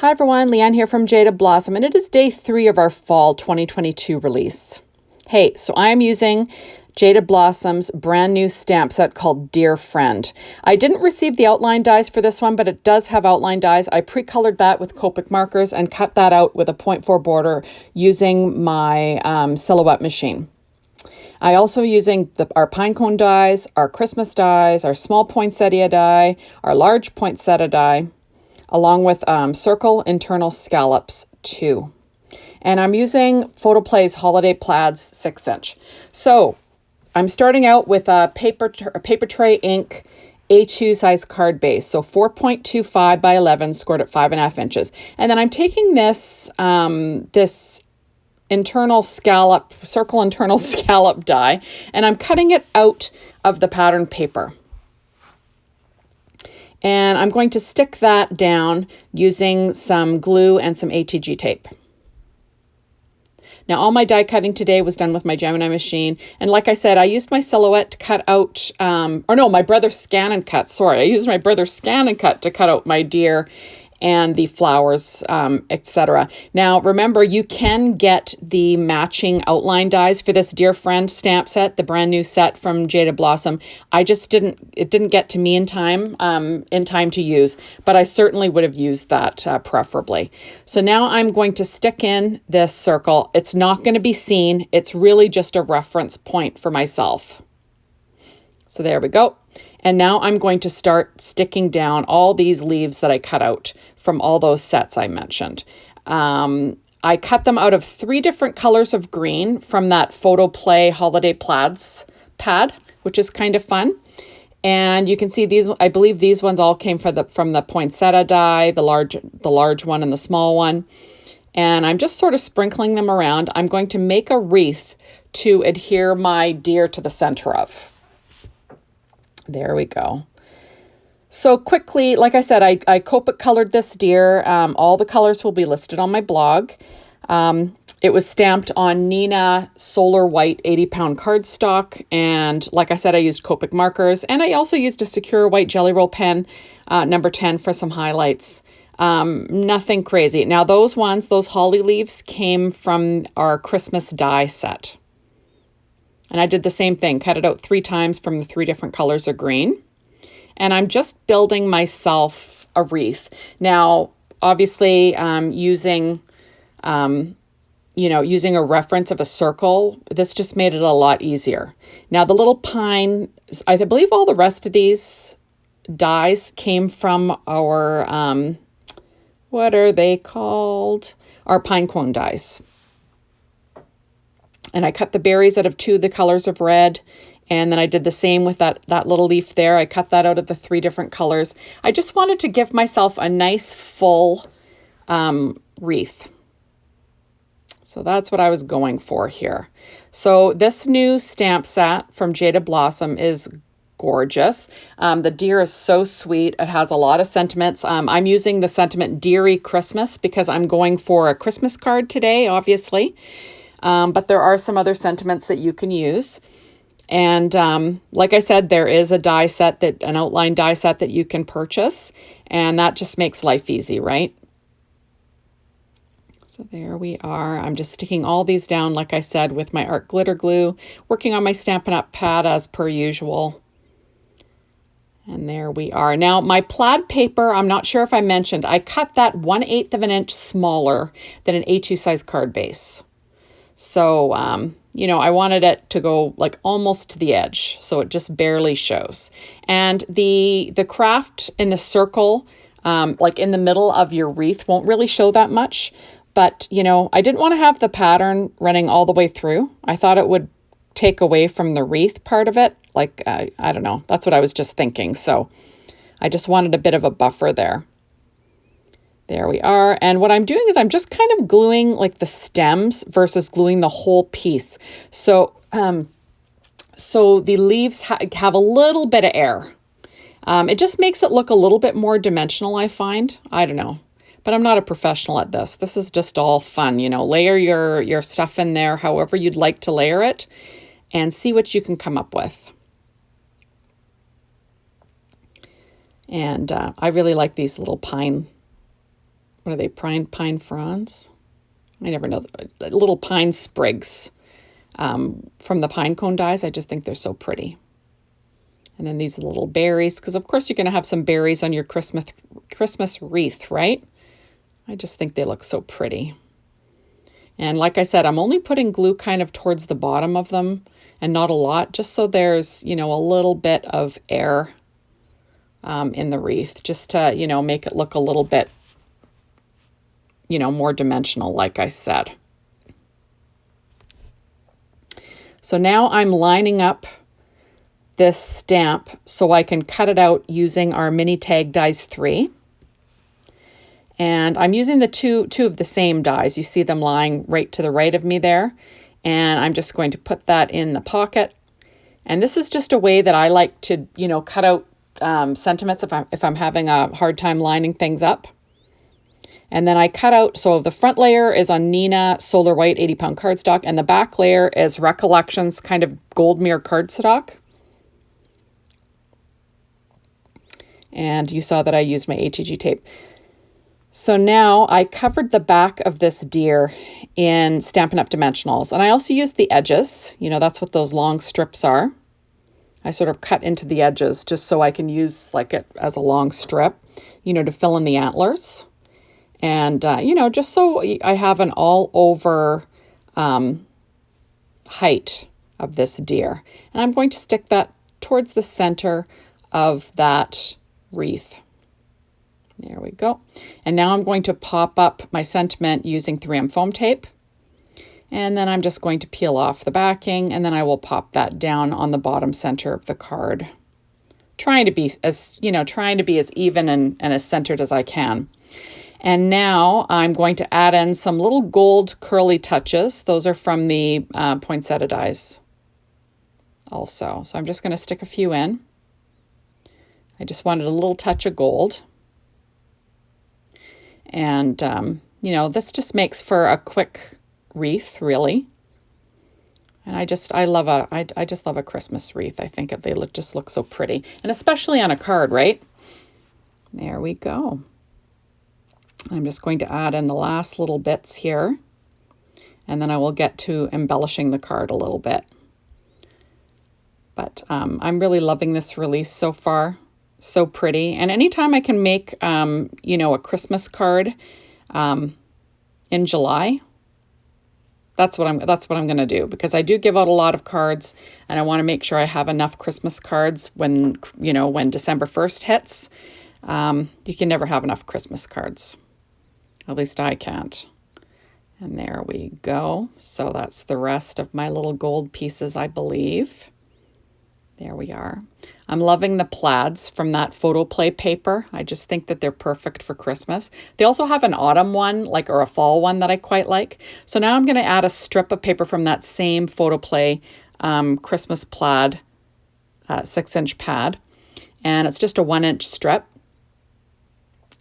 Hi everyone, Leanne here from Jaded Blossom, and it is day 3 of our fall 2022 release. Hey, so I am using Jaded Blossom's brand new stamp set called Dear Friend. I didn't receive the outline dies for this one, but it does have outline dies. I pre-colored that with Copic markers and cut that out with a 0.4 border using my silhouette machine. I also using our Pinecone dies, our Christmas dies, our small Poinsettia die, our large Poinsettia die, along with circle internal scallops too. And I'm using Photoplay's Holiday Plaids 6-inch. So I'm starting out with a paper tray ink A2 size card base. So 4.25 by 11 scored at 5.5 inches. And then I'm taking this, this internal scallop, circle internal scallop die, and I'm cutting it out of the pattern paper. And I'm going to stick that down using some glue and some ATG tape. Now, all my die cutting today was done with my Gemini machine. And like I said, I used my silhouette to cut out, my brother's scan and cut. Sorry, I used my brother's scan and cut to cut out my deer and the flowers, etc. Now, remember, you can get the matching outline dies for this Dear Friend stamp set, the brand new set from Jaded Blossom. It didn't get to me in time to use, but I certainly would have used that preferably. So now I'm going to stick in this circle. It's not going to be seen. It's really just a reference point for myself. So there we go. And now I'm going to start sticking down all these leaves that I cut out from all those sets I mentioned. I cut them out of 3 different colors of green from that Photoplay Holiday Plaids pad, which is kind of fun. And you can see these, I believe these ones all came from the Poinsettia die, the large one and the small one. And I'm just sort of sprinkling them around. I'm going to make a wreath to adhere my deer to the center of. There we go. So quickly, like I said, I Copic colored this deer. All the colors will be listed on my blog. It was stamped on Neenah Solar White 80-pound cardstock. And like I said, I used Copic markers. And I also used a secure white Jelly Roll pen, number 10, for some highlights. Nothing crazy. Now those holly leaves came from our Christmas die set. And I did the same thing, cut it out 3 times from the 3 different colors of green. And I'm just building myself a wreath. Now, obviously, using a reference of a circle, this just made it a lot easier. Now, the little pine, I believe all the rest of these dies came from our, what are they called? Our Pinecone dies. And I cut the berries out of 2 of the colors of red. And then I did the same with that little leaf there. I cut that out of the 3 different colors. I just wanted to give myself a nice full wreath. So that's what I was going for here. So this new stamp set from Jaded Blossom is gorgeous. The deer is so sweet. It has a lot of sentiments. I'm using the sentiment Deary Christmas because I'm going for a Christmas card today, obviously. But there are some other sentiments that you can use. And like I said, there is an outline die set that you can purchase. And that just makes life easy, right? So there we are. I'm just sticking all these down, like I said, with my art glitter glue, working on my Stampin' Up! Pad as per usual. And there we are. Now, my plaid paper, I'm not sure if I mentioned, I cut that 1/8 of an inch smaller than an A2 size card base. So, I wanted it to go like almost to the edge, so it just barely shows. And the craft in the circle, like in the middle of your wreath, won't really show that much. But, I didn't want to have the pattern running all the way through. I thought it would take away from the wreath part of it. Like, I don't know. That's what I was just thinking. So I just wanted a bit of a buffer there. There we are. And what I'm doing is I'm just kind of gluing like the stems versus gluing the whole piece. So, so the leaves have a little bit of air. It just makes it look a little bit more dimensional, I find. I don't know. But I'm not a professional at this. This is just all fun, layer your stuff in there however you'd like to layer it and see what you can come up with. And I really like these little pine what are they, pine fronds? I never know, little pine sprigs from the Pinecone dies. I just think they're so pretty. And then these little berries, because of course you're going to have some berries on your Christmas wreath, right? I just think they look so pretty. And like I said, I'm only putting glue kind of towards the bottom of them and not a lot, just so there's, a little bit of air in the wreath, just to, make it look a little bit, more dimensional, like I said. So now I'm lining up this stamp so I can cut it out using our mini tag dies 3. And I'm using the two of the same dies. You see them lying right to the right of me there. And I'm just going to put that in the pocket. And this is just a way that I like to, cut out sentiments if I'm having a hard time lining things up. And then I cut out, so the front layer is on Nina Solar White 80-pound cardstock, and the back layer is Recollections kind of gold mirror cardstock. And you saw that I used my ATG tape. So now I covered the back of this deer in Stampin' Up! Dimensionals. And I also used the edges. That's what those long strips are. I sort of cut into the edges just so I can use it as a long strip, to fill in the antlers. And, just so I have an all over height of this deer. And I'm going to stick that towards the center of that wreath. There we go. And now I'm going to pop up my sentiment using 3M foam tape. And then I'm just going to peel off the backing, and then I will pop that down on the bottom center of the card. Trying to be as even and as centered as I can. And now I'm going to add in some little gold curly touches. Those are from the Poinsettia dies also. So I'm just going to stick a few in. I just wanted a little touch of gold. And, this just makes for a quick wreath, really. And I just love a Christmas wreath. I think they just look so pretty. And especially on a card, right? There we go. I'm just going to add in the last little bits here. And then I will get to embellishing the card a little bit. But I'm really loving this release so far. So pretty. And anytime I can make, a Christmas card in July, that's what I'm going to do, because I do give out a lot of cards, and I want to make sure I have enough Christmas cards when December 1st hits. You can never have enough Christmas cards. At least I can't. And there we go. So that's the rest of my little gold pieces, I believe. There we are. I'm loving the plaids from that photo play paper. I just think that they're perfect for Christmas. They also have an autumn one, or a fall one that I quite like. So now I'm going to add a strip of paper from that same photo play Christmas plaid 6-inch pad. And it's just a 1-inch strip.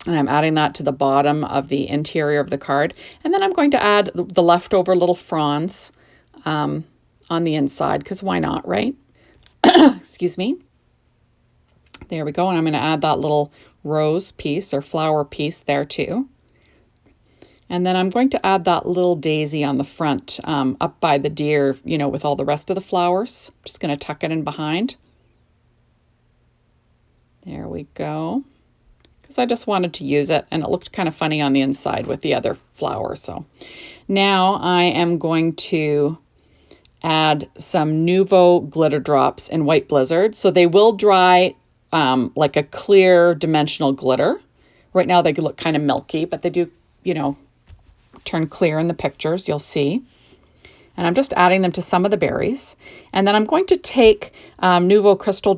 And I'm adding that to the bottom of the interior of the card. And then I'm going to add the leftover little fronds on the inside, because why not, right? Excuse me. There we go. And I'm going to add that little rose piece or flower piece there too. And then I'm going to add that little daisy on the front up by the deer, with all the rest of the flowers. Just going to tuck it in behind. There we go. Because I just wanted to use it, and it looked kind of funny on the inside with the other flower. So now I am going to add some Nouveau glitter drops in White Blizzard. So they will dry like a clear dimensional glitter. Right now they look kind of milky, but they do, turn clear in the pictures, you'll see. And I'm just adding them to some of the berries. And then I'm going to take Nouveau crystal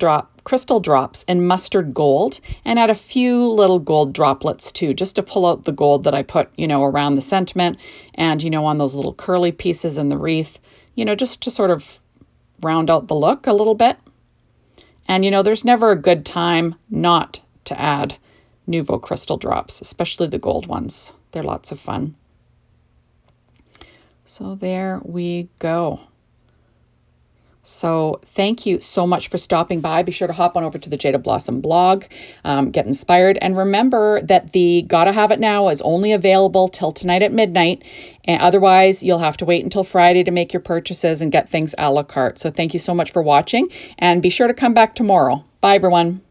drops in mustard gold and add a few little gold droplets too, just to pull out the gold that I put, around the sentiment and, on those little curly pieces in the wreath. Just to sort of round out the look a little bit. And, there's never a good time not to add Nouveau crystal drops, especially the gold ones. They're lots of fun. So there we go. So thank you so much for stopping by. Be sure to hop on over to the Jaded Blossom blog, get inspired. And remember that the Gotta Have It Now is only available till tonight at midnight. And otherwise, you'll have to wait until Friday to make your purchases and get things a la carte. So thank you so much for watching. And be sure to come back tomorrow. Bye, everyone.